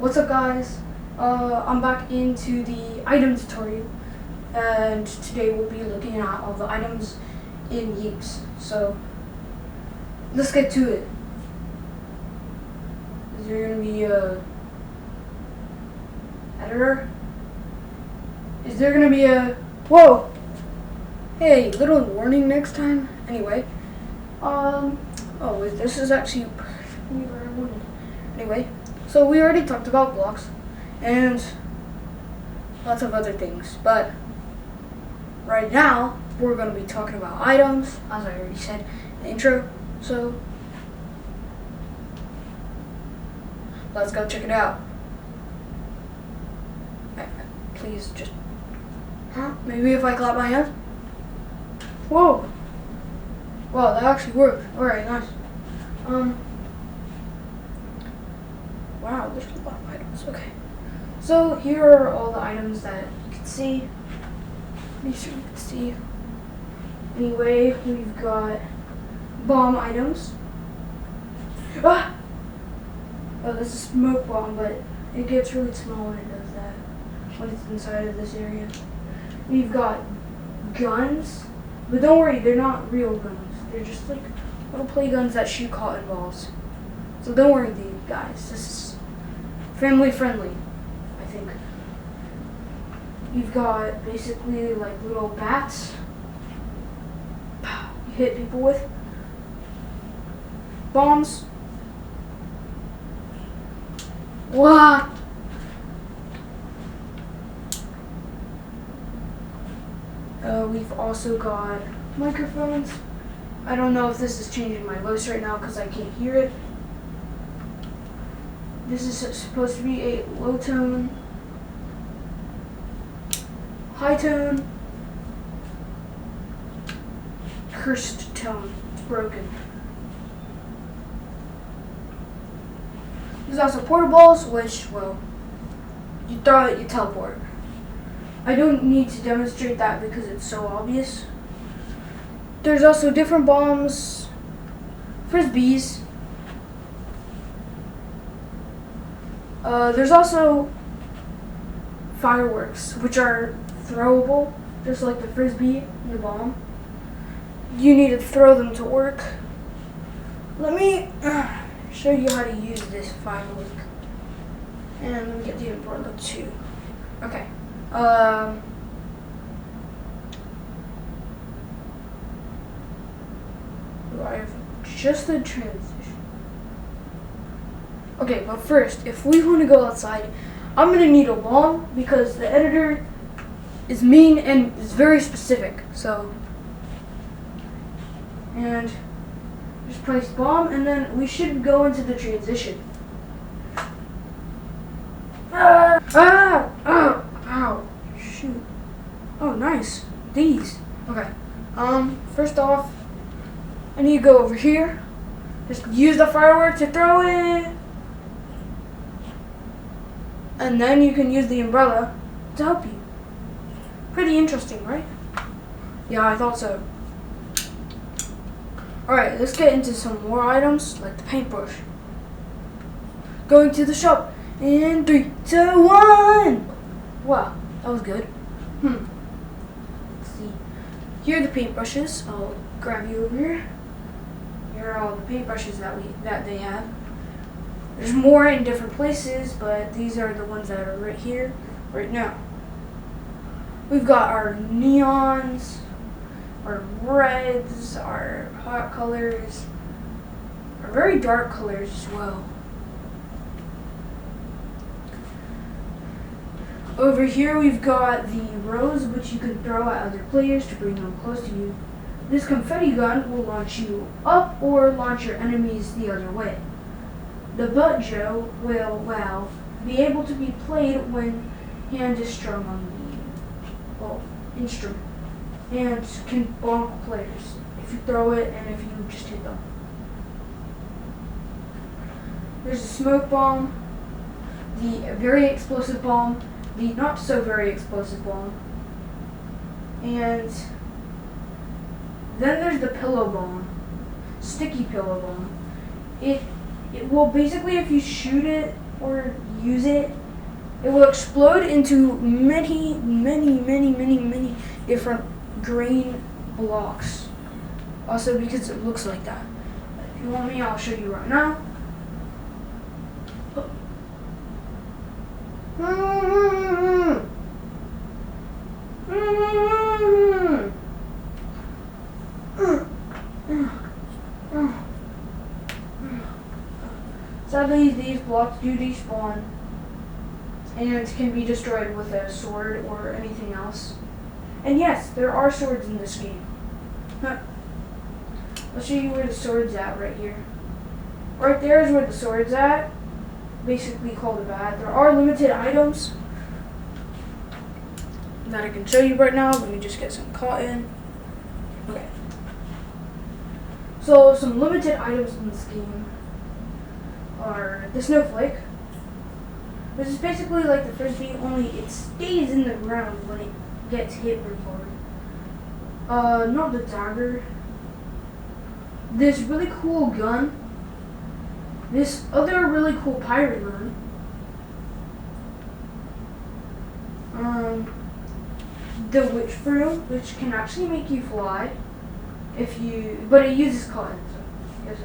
What's up, guys? I'm back into the item tutorial, and today we'll be looking at all the items in Yeeps. So let's get to it. Is there gonna be a editor? Is there gonna be a whoa? Hey, little warning next time. Anyway, oh wait, this is actually where I wanted. Anyway, so we already talked about blocks and lots of other things, but right now we're going to be talking about items, as I already said in the intro. So let's go check it out. Please just, maybe if I clap my hands. Whoa! Wow, that actually worked. Alright, nice. Wow, there's a lot of items. Okay. So here are all the items that you can see. Let me see if you can see. Anyway, we've got bomb items. Ah! Oh, this is smoke bomb, but it gets really small when it does that. When it's inside of this area. We've got guns. But don't worry, they're not real guns. They're just like little play guns that shoot cotton balls. So don't worry, guys. This is family friendly, I think. You've got basically like little bats you hit people with. Bombs. What? We've also got microphones. I don't know if this is changing my voice right now because I can't hear it. This is supposed to be a low tone, high tone, cursed tone. It's broken. There's also portables, which, well, you throw it, you teleport. I don't need to demonstrate that because it's so obvious. There's also different bombs, frisbees. There's also fireworks, which are throwable, just like the frisbee and the bomb. You need to throw them to work. Let me show you how to use this firework. And let me get the umbrella too. Okay. I have just a transition. Okay, but first, if we want to go outside, I'm going to need a bomb because the editor is mean and is very specific. So, and just place bomb, and then we should go into the transition. Ow, shoot. Oh, nice. These. Okay. First off, I need to go over here. Just use the firework to throw it. And then you can use the umbrella to help you. Pretty interesting, right? Yeah, I thought so. Alright, let's get into some more items, like the paintbrush. Going to the shop in 3, 2, 1! Wow, that was good. Let's see. Here are the paintbrushes. I'll grab you over here. Here are all the paintbrushes that they have. There's more in different places, but these are the ones that are right here, right now. We've got our neons, our reds, our hot colors, our very dark colors as well. Over here we've got the rose, which you can throw at other players to bring them close to you. This confetti gun will launch you up or launch your enemies the other way. The banjo will, well, be able to be played when hand is strung on the instrument and can bonk players if you throw it and if you just hit them. There's a smoke bomb, the very explosive bomb, the not so very explosive bomb, and then there's the pillow bomb, sticky pillow bomb. It will basically, if you shoot it or use it, it will explode into many, many, many, many, many different green blocks. Also because it looks like that. If you want me, I'll show you right now. Sadly, these blocks do despawn and can be destroyed with a sword or anything else. And yes, there are swords in this game. I'll show you where the sword's at right here. Right there is where the sword's at. Basically called a bat. There are limited items that I can show you right now. Let me just get some cotton. Okay. So some limited items in this game are the snowflake. This is basically like the frisbee, only it stays in the ground when it gets hit really hard. Not the dagger. This really cool gun. This other really cool pirate gun. The witch broom, which can actually make you fly, but it uses cotton. So yes,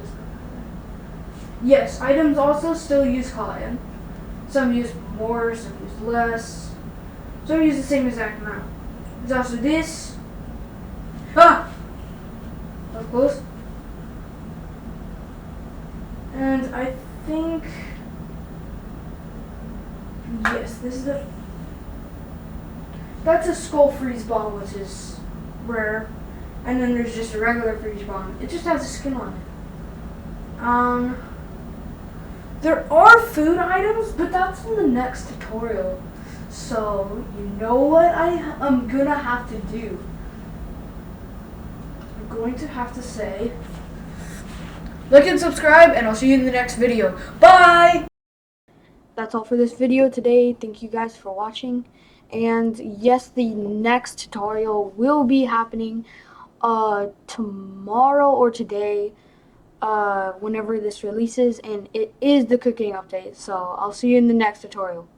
yes, items also still use cotton. Some use more, some use less. Some use the same exact amount. There's also this. Ah! That was close. And I think, yes, this is that's a skull freeze bomb, which is rare. And then there's just a regular freeze bomb. It just has a skin on it. There are food items, but that's in the next tutorial. So, you know what I'm gonna have to do? I'm going to have to say, like and subscribe, and I'll see you in the next video. Bye! That's all for this video today. Thank you guys for watching. And yes, the next tutorial will be happening tomorrow or today, whenever this releases, and it is the cooking update. So I'll see you in the next tutorial.